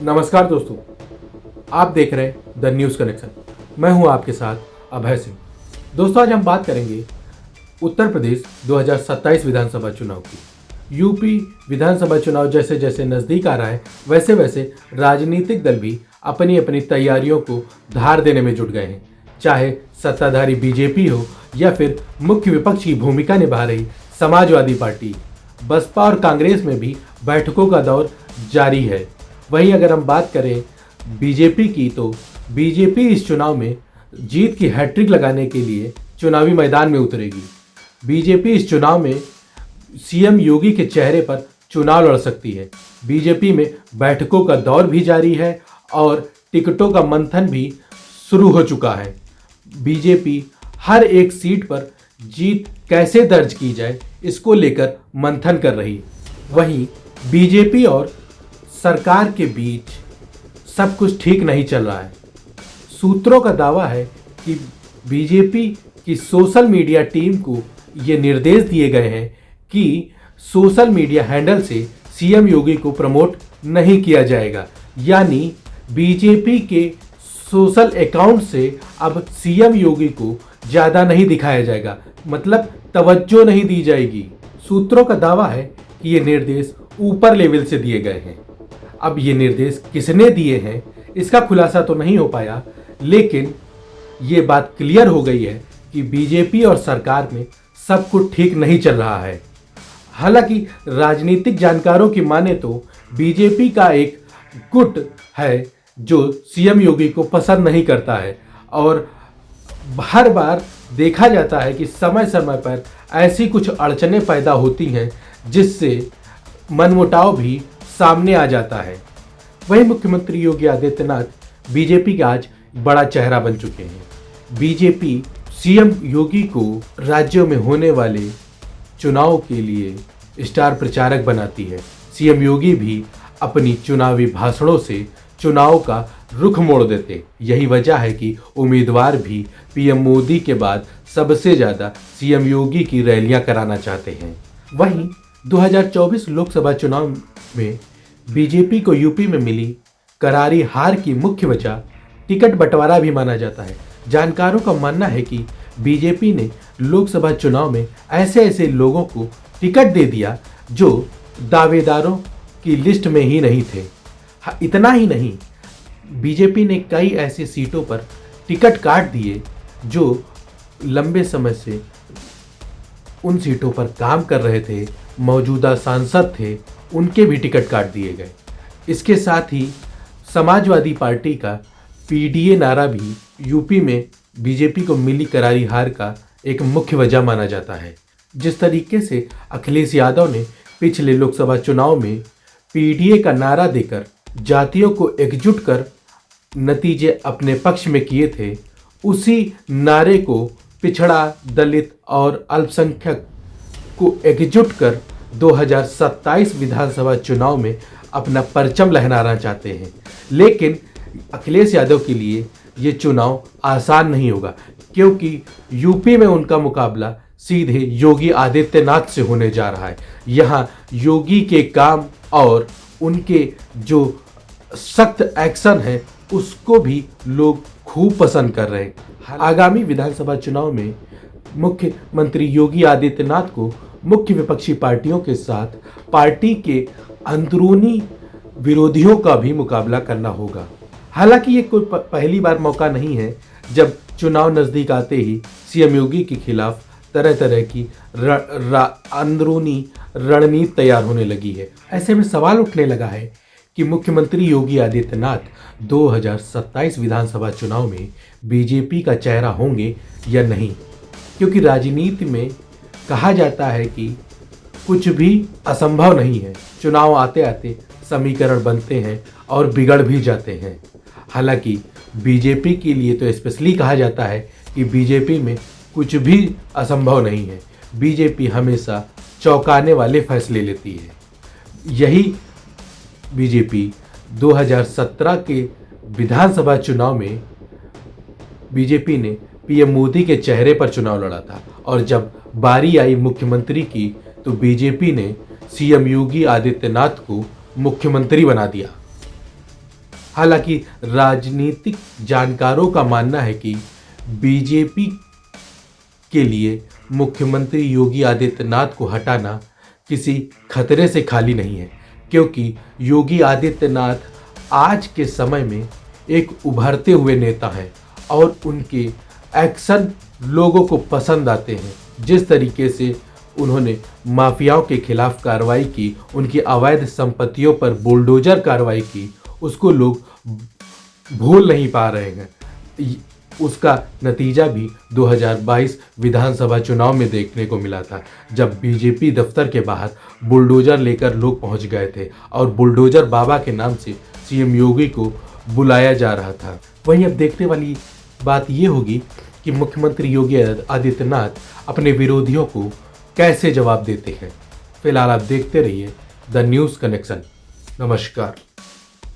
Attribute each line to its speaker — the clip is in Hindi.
Speaker 1: नमस्कार दोस्तों, आप देख रहे हैं द न्यूज़ कनेक्शन। मैं हूं आपके साथ अभय सिंह। दोस्तों, आज हम बात करेंगे उत्तर प्रदेश 2027 विधानसभा चुनाव की। यूपी विधानसभा चुनाव जैसे जैसे नज़दीक आ रहा है वैसे वैसे राजनीतिक दल भी अपनी अपनी तैयारियों को धार देने में जुट गए हैं। चाहे सत्ताधारी बीजेपी हो या फिर मुख्य विपक्ष की भूमिका निभा रही समाजवादी पार्टी, बसपा और कांग्रेस में भी बैठकों का दौर जारी है। वहीं अगर हम बात करें बीजेपी की, तो बीजेपी इस चुनाव में जीत की हैट्रिक लगाने के लिए चुनावी मैदान में उतरेगी। बीजेपी इस चुनाव में सीएम योगी के चेहरे पर चुनाव लड़ सकती है। बीजेपी में बैठकों का दौर भी जारी है और टिकटों का मंथन भी शुरू हो चुका है। बीजेपी हर एक सीट पर जीत कैसे दर्ज की जाए, इसको लेकर मंथन कर रही है। वहीं बीजेपी और सरकार के बीच सब कुछ ठीक नहीं चल रहा है। सूत्रों का दावा है कि बीजेपी की सोशल मीडिया टीम को ये निर्देश दिए गए हैं कि सोशल मीडिया हैंडल से सीएम योगी को प्रमोट नहीं किया जाएगा। यानी बीजेपी के सोशल अकाउंट से अब सीएम योगी को ज़्यादा नहीं दिखाया जाएगा, मतलब तवज्जो नहीं दी जाएगी। सूत्रों का दावा है कि ये निर्देश ऊपर लेवल से दिए गए हैं। अब ये निर्देश किसने दिए हैं इसका खुलासा तो नहीं हो पाया, लेकिन ये बात क्लियर हो गई है कि बीजेपी और सरकार में सब कुछ ठीक नहीं चल रहा है। हालांकि राजनीतिक जानकारों की माने तो बीजेपी का एक गुट है जो सीएम योगी को पसंद नहीं करता है और हर बार देखा जाता है कि समय समय पर ऐसी कुछ अड़चनें पैदा होती हैं जिससे मनमुटाव भी सामने आ जाता है। वहीं मुख्यमंत्री योगी आदित्यनाथ बीजेपी का आज बड़ा चेहरा बन चुके हैं। बीजेपी सीएम योगी को राज्यों में होने वाले चुनाव के लिए स्टार प्रचारक बनाती है। सीएम योगी भी अपनी चुनावी भाषणों से चुनाव का रुख मोड़ देते। यही वजह है कि उम्मीदवार भी पीएम मोदी के बाद सबसे ज़्यादा सीएम योगी की रैलियां कराना चाहते हैं। वहीं 2024 लोकसभा चुनाव में बीजेपी को यूपी में मिली करारी हार की मुख्य वजह टिकट बंटवारा भी माना जाता है। जानकारों का मानना है कि बीजेपी ने लोकसभा चुनाव में ऐसे ऐसे लोगों को टिकट दे दिया जो दावेदारों की लिस्ट में ही नहीं थे। इतना ही नहीं, बीजेपी ने कई ऐसी सीटों पर टिकट काट दिए जो लंबे समय से उन सीटों पर काम कर रहे थे, मौजूदा सांसद थे, उनके भी टिकट काट दिए गए। इसके साथ ही समाजवादी पार्टी का पीडीए नारा भी यूपी में बीजेपी को मिली करारी हार का एक मुख्य वजह माना जाता है। जिस तरीके से अखिलेश यादव ने पिछले लोकसभा चुनाव में पीडीए का नारा देकर जातियों को एकजुट कर नतीजे अपने पक्ष में किए थे, उसी नारे को पिछड़ा, दलित और अल्पसंख्यक को एकजुट कर 2027 विधानसभा चुनाव में अपना परचम लहराना चाहते हैं। लेकिन अखिलेश यादव के लिए ये चुनाव आसान नहीं होगा, क्योंकि यूपी में उनका मुकाबला सीधे योगी आदित्यनाथ से होने जा रहा है। यहाँ योगी के काम और उनके जो सख्त एक्शन है उसको भी लोग खूब पसंद कर रहे हैं। आगामी विधानसभा चुनाव में मुख्यमंत्री योगी आदित्यनाथ को मुख्य विपक्षी पार्टियों के साथ पार्टी के अंदरूनी विरोधियों का भी मुकाबला करना होगा। हालांकि ये कोई पहली बार मौका नहीं है जब चुनाव नज़दीक आते ही सीएम योगी के खिलाफ तरह तरह की अंदरूनी रणनीति तैयार होने लगी है। ऐसे में सवाल उठने लगा है कि मुख्यमंत्री योगी आदित्यनाथ 2027 विधानसभा चुनाव में बीजेपी का चेहरा होंगे या नहीं, क्योंकि राजनीति में कहा जाता है कि कुछ भी असंभव नहीं है। चुनाव आते आते समीकरण बनते हैं और बिगड़ भी जाते हैं। हालांकि बीजेपी के लिए तो स्पेशली कहा जाता है कि बीजेपी में कुछ भी असंभव नहीं है। बीजेपी हमेशा चौंकाने वाले फैसले लेती है। यही बीजेपी 2017 के विधानसभा चुनाव में बीजेपी ने पीएम मोदी के चेहरे पर चुनाव लड़ा था और जब बारी आई मुख्यमंत्री की तो बीजेपी ने सीएम योगी आदित्यनाथ को मुख्यमंत्री बना दिया। हालांकि राजनीतिक जानकारों का मानना है कि बीजेपी के लिए मुख्यमंत्री योगी आदित्यनाथ को हटाना किसी खतरे से खाली नहीं है, क्योंकि योगी आदित्यनाथ आज के समय में एक उभरते हुए नेता हैं और उनके एक्शन लोगों को पसंद आते हैं। जिस तरीके से उन्होंने माफियाओं के खिलाफ कार्रवाई की, उनकी अवैध संपत्तियों पर बुलडोजर कार्रवाई की, उसको लोग भूल नहीं पा रहे हैं। उसका नतीजा भी 2022 विधानसभा चुनाव में देखने को मिला था, जब बीजेपी दफ्तर के बाहर बुलडोजर लेकर लोग पहुंच गए थे और बुलडोजर बाबा के नाम से सीएम योगी को बुलाया जा रहा था। वहीं अब देखने वाली बात ये होगी कि मुख्यमंत्री योगी आदित्यनाथ अपने विरोधियों को कैसे जवाब देते हैं। फिलहाल आप देखते रहिए द न्यूज़ कनेक्शन। नमस्कार।